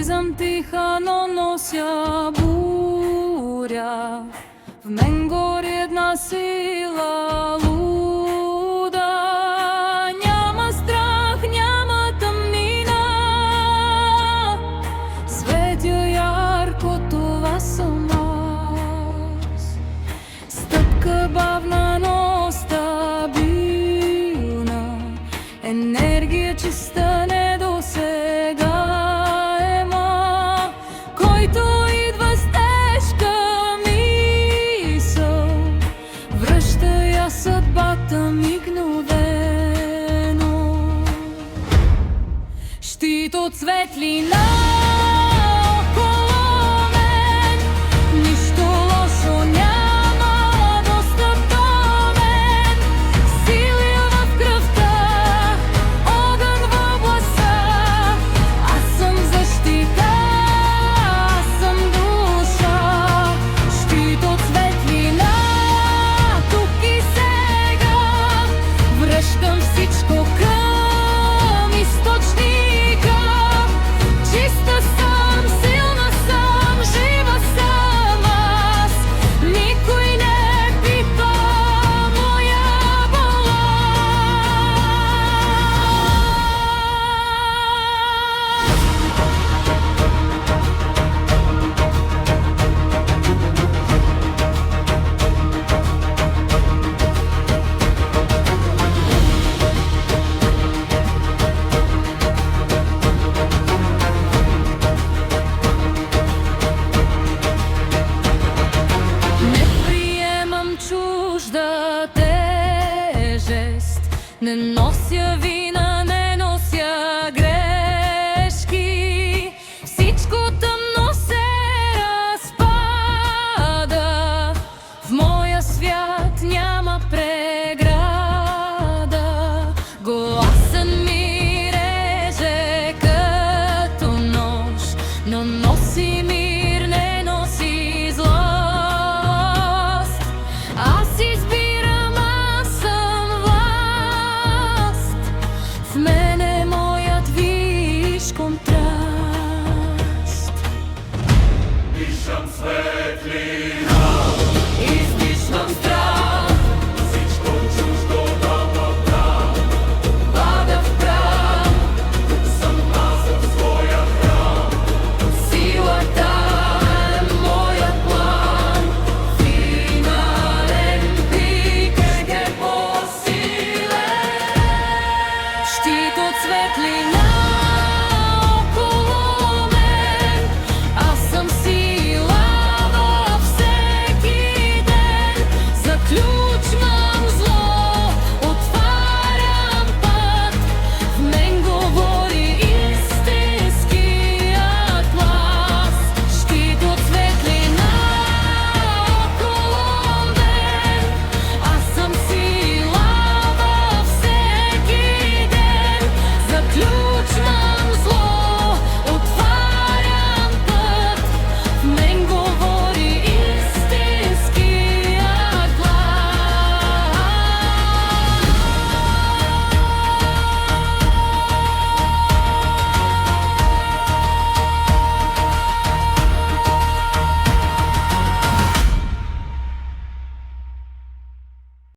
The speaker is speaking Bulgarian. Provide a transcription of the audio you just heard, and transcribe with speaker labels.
Speaker 1: Влизам тиха, но нося буря. В мен гори една сила луда. Няма страх, няма тъмнина. Светя ярко, това съм аз. Стъпка бавна, но стабилна. Енергия чиста, недосегаема. Който идва с тежка мисъл, връща я съдбата мигновено. Щит от светлина около мен, нищо лошо няма достъп до мен. Сили в кръвта, огън в гласа. Аз съм защита, аз съм душа. Щит от светлина, тук и сега. Връщам всичко към източника. Чиста съм, силна съм, жива съм аз. Никой не пипа моя Не приемам чужда тежест, не нося вина.